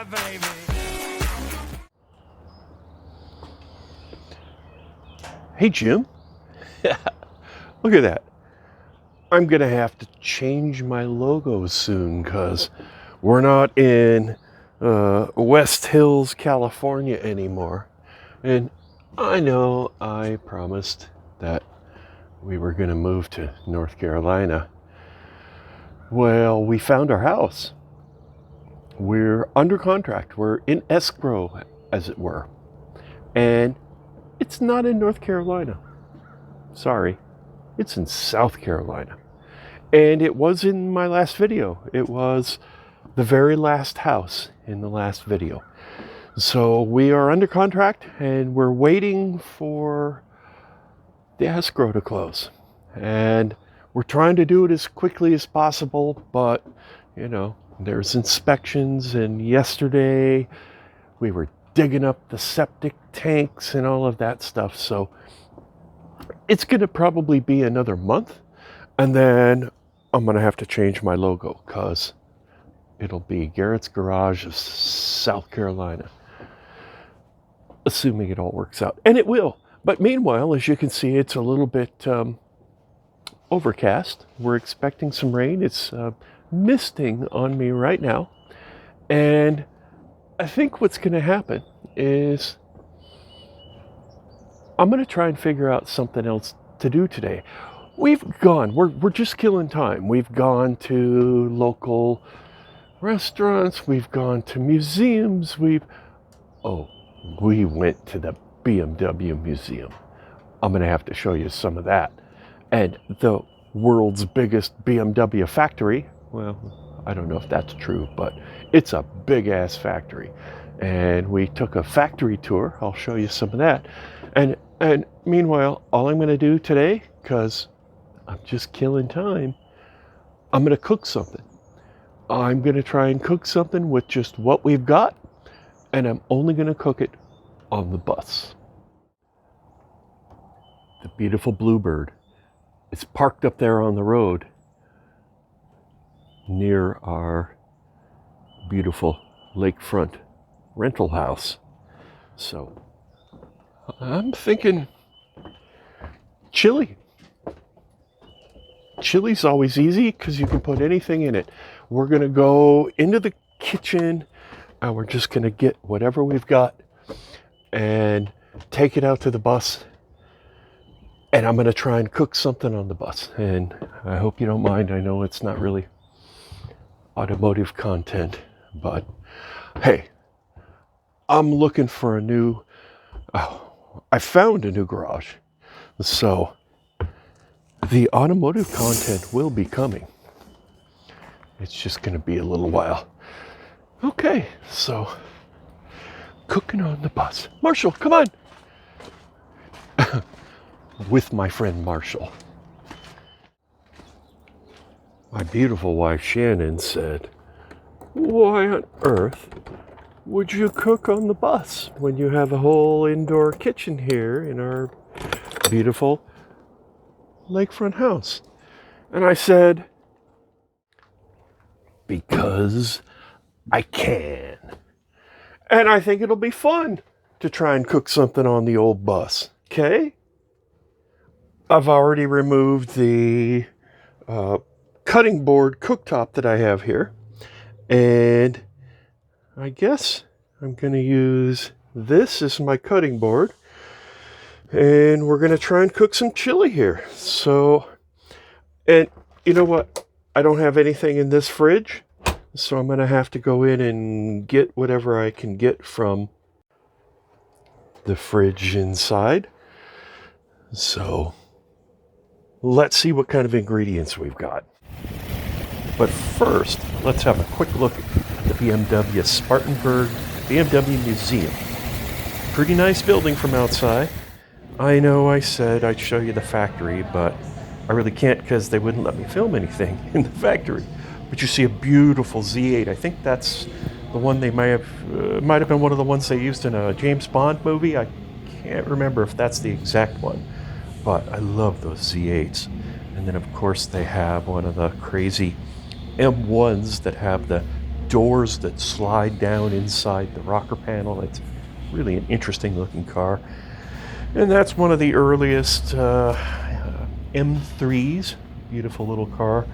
Yeah, baby. Hey, Jim. Look at that. I'm going to have to change my logo soon because we're not in West Hills, California anymore. And I know I promised that we were going to move to North Carolina. Well, we found our house. We're under contract. We're in escrow, as it were. And it's not in North Carolina. Sorry. It's in South Carolina. And it was in my last video. It was the very last house in the last video. So we are under contract and we're waiting for the escrow to close. And we're trying to do it as quickly as possible, but there's inspections, and yesterday we were digging up the septic tanks and all of that stuff. So it's going to probably be another month, and then I'm going to have to change my logo because it'll be Garrett's Garage of South Carolina, assuming it all works out. And it will. But meanwhile, as you can see, it's a little bit overcast. We're expecting some rain. It's misting on me right now. And I think what's going to happen is I'm going to try and figure out something else to do today. We're just killing time. We've gone to local restaurants. We've gone to museums. We went to the BMW museum. I'm going to have to show you some of that. And the world's biggest BMW factory. Well, I don't know if that's true, but it's a big ass factory. And we took a factory tour. I'll show you some of that. And meanwhile, all I'm going to do today, because I'm just killing time, I'm going to cook something. I'm going to try and cook something with just what we've got, and I'm only going to cook it on the bus. The beautiful Bluebird is parked up there on the road near our beautiful lakefront rental house. So I'm thinking chili. Chili's always easy because you can put anything in it. We're going to go into the kitchen and we're just going to get whatever we've got and take it out to the bus. And I'm going to try and cook something on the bus. And I hope you don't mind. I know it's not really automotive content, but hey, I'm looking for I found a new garage. So the automotive content will be coming. It's just going to be a little while. Okay, so cooking on the bus. Marshall, come on. With my friend Marshall. My beautiful wife Shannon said, "Why on earth would you cook on the bus when you have a whole indoor kitchen here in our beautiful lakefront house?" And I said, "Because I can. And I think it'll be fun to try and cook something on the old bus, okay?" I've already removed the cutting board cooktop that I have here. And I guess I'm going to use this as my cutting board. And we're going to try and cook some chili here. So, and you know what? I don't have anything in this fridge. So I'm going to have to go in and get whatever I can get from the fridge inside. So let's see what kind of ingredients we've got. But first, let's have a quick look at the BMW Spartanburg BMW Museum. Pretty nice building from outside. I know I said I'd show you the factory, but I really can't because they wouldn't let me film anything in the factory. But you see a beautiful Z8. I think that's the one they might have been one of the ones they used in a James Bond movie. I can't remember if that's the exact one, but I love those Z8s. And then of course they have one of the crazy M1s that have the doors that slide down inside the rocker panel. It's really an interesting looking car. And that's one of the earliest M3s. Beautiful little car.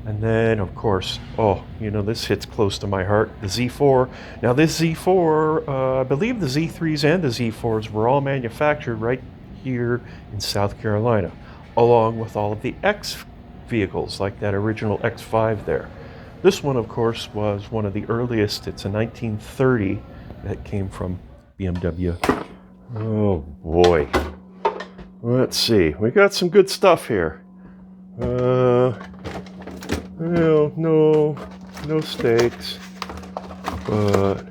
And then, of course, oh, you know, this hits close to my heart, the Z4. Now, this Z4, I believe the Z3s and the Z4s were all manufactured right here in South Carolina, along with all of the X vehicles, like that original X5 there. This one, of course, was one of the earliest. It's a 1930 that came from BMW. Oh, boy. Let's see. We got some good stuff here. Well, no steaks, but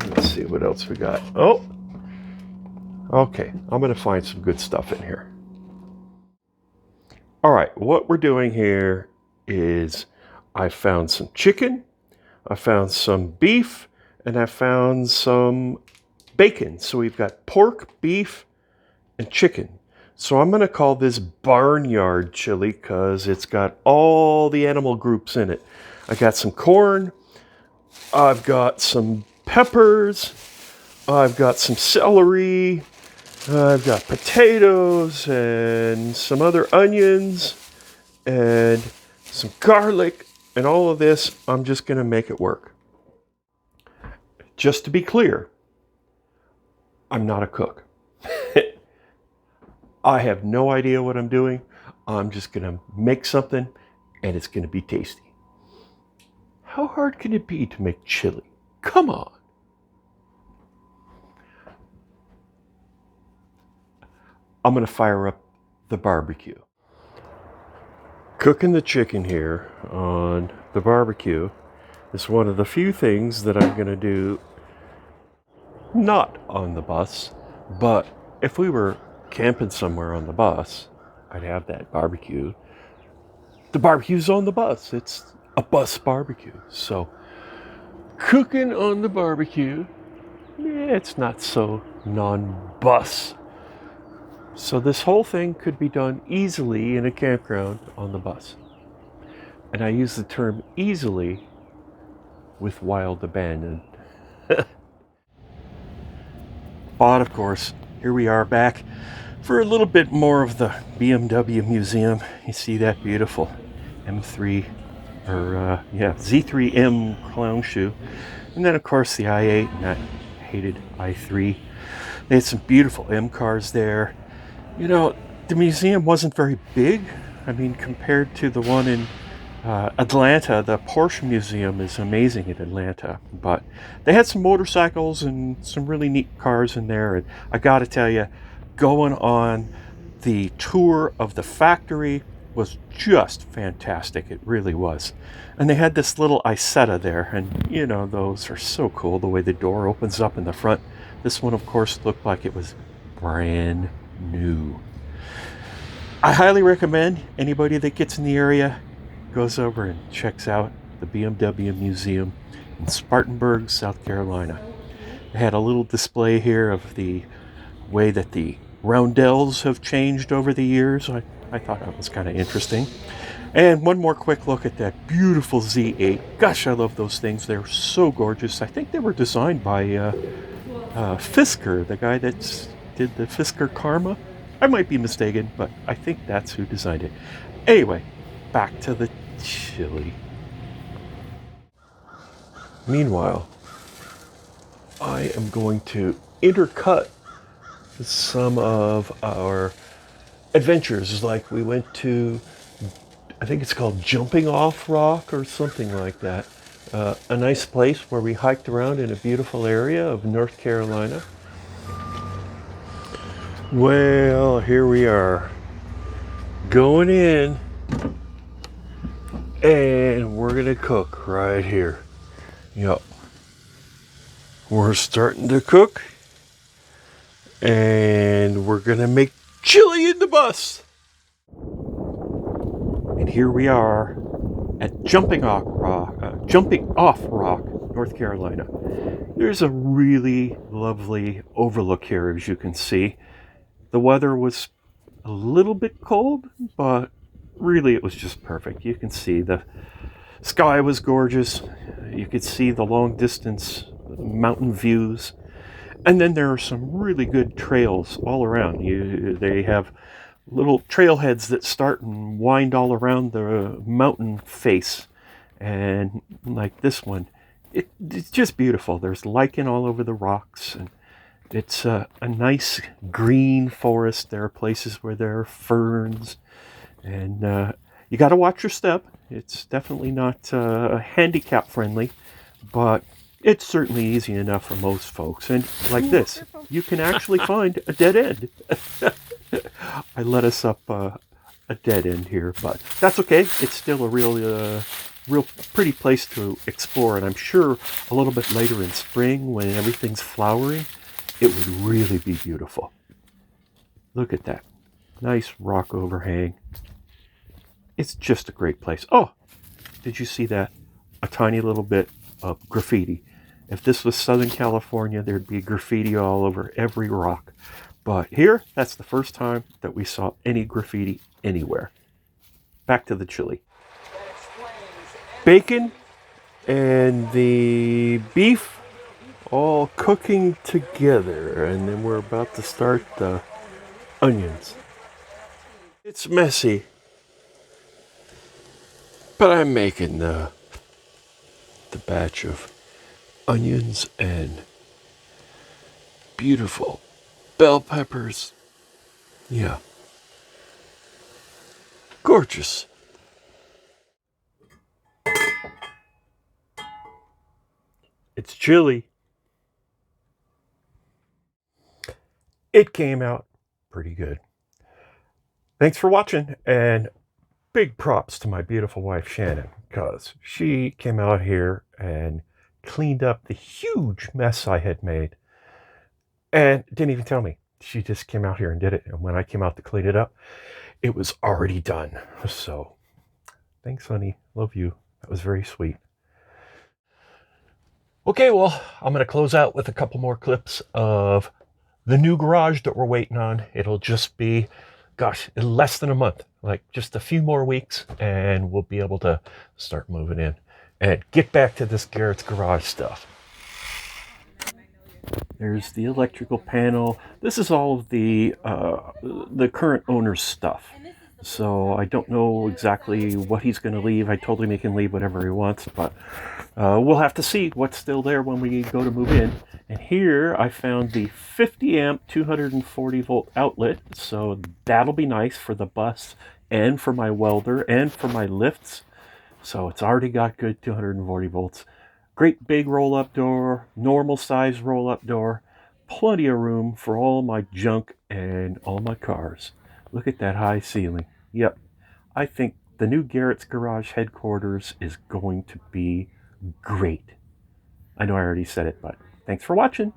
let's see what else we got. Oh, okay, I'm gonna find some good stuff in here. All right, what we're doing here is I found some chicken, I found some beef, and I found some bacon. So we've got pork, beef, and chicken. So I'm going to call this barnyard chili because it's got all the animal groups in it. I got some corn, I've got some peppers, I've got some celery, I've got potatoes and some other onions and some garlic, and all of this, I'm just going to make it work. Just to be clear, I'm not a cook. I have no idea what I'm doing. I'm just gonna make something and it's gonna be tasty. How hard can it be to make chili? Come on. I'm gonna fire up the barbecue. Cooking the chicken here on the barbecue is one of the few things that I'm gonna do not on the bus, but if we were camping somewhere on the bus, I'd have that barbecue. The barbecue's on the bus. It's a bus barbecue. So cooking on the barbecue, it's not so non-bus. So this whole thing could be done easily in a campground on the bus. And I use the term easily with wild abandon. But of course, here we are back for a little bit more of the BMW museum. You see that beautiful M3 or Z3M clown shoe, and then of course the i8 and that hated i3. They had some beautiful M cars there. You know, the museum wasn't very big. I mean, compared to the one in Atlanta, the Porsche Museum is amazing in Atlanta, but they had some motorcycles and some really neat cars in there. And I gotta tell you, going on the tour of the factory was just fantastic. It really was. And they had this little Isetta there, and you know, those are so cool, the way the door opens up in the front. This one, of course, looked like it was brand new. I highly recommend anybody that gets in the area goes over and checks out the BMW Museum in Spartanburg, South Carolina. They had a little display here of the way that the roundels have changed over the years. I thought that was kind of interesting. And one more quick look at that beautiful Z8. Gosh, I love those things. They're so gorgeous. I think they were designed by Fisker, the guy that did the Fisker Karma. I might be mistaken, but I think that's who designed it. Anyway, back to the chili. Meanwhile, I am going to intercut some of our adventures. Like we went to, I think it's called Jumping Off Rock or something like that. A nice place where we hiked around in a beautiful area of North Carolina. Well, here we are, going in, and we're gonna cook right here. Yep. We're starting to cook, and we're gonna make chili in the bus. And here we are at Jumping Off Rock, North Carolina. There's a really lovely overlook here, as you can see. The weather was a little bit cold, but really it was just perfect. You can see the Sky was gorgeous. You could see the long distance mountain views. And then there are some really good trails all around. They have little trailheads that start and wind all around the mountain face. And like this one, it's just beautiful. There's lichen all over the rocks, and it's a nice green forest. There are places where there are ferns, and you got to watch your step. It's definitely not handicap friendly, but it's certainly easy enough for most folks. And like this, you can actually find a dead end. I led us up a dead end here, but that's okay. It's still a real pretty place to explore, and I'm sure a little bit later in spring when everything's flowering, it would really be beautiful. Look at that. Nice rock overhang. It's just a great place. Oh, did you see that? A tiny little bit of graffiti. If this was Southern California, there'd be graffiti all over every rock. But here, that's the first time that we saw any graffiti anywhere. Back to the chili. Bacon and the beef all cooking together, and then we're about to start the onions. It's messy, but I'm making the batch of onions and beautiful bell peppers. Yeah, gorgeous. It's chili. It came out pretty good. Thanks for watching, and big props to my beautiful wife Shannon, because she came out here and cleaned up the huge mess I had made and didn't even tell me. She just came out here and did it, and when I came out to clean it up, it was already done. So thanks, honey. Love you. That was very sweet. Okay, well, I'm going to close out with a couple more clips of the new garage that we're waiting on. It'll just be, gosh, in less than a month, like just a few more weeks, and we'll be able to start moving in and get back to this Garrett's Garage stuff. There's the electrical panel. This is all of the current owner's stuff. So I don't know exactly what he's going to leave. I told him he can leave whatever he wants, but we'll have to see what's still there when we go to move in. And here I found the 50 amp 240 volt outlet. So that'll be nice for the bus and for my welder and for my lifts. So it's already got good 240 volts. Great big roll-up door, normal size roll-up door, plenty of room for all my junk and all my cars. Look at that high ceiling. Yep, I think the new Garrett's Garage headquarters is going to be great. I know I already said it, but thanks for watching.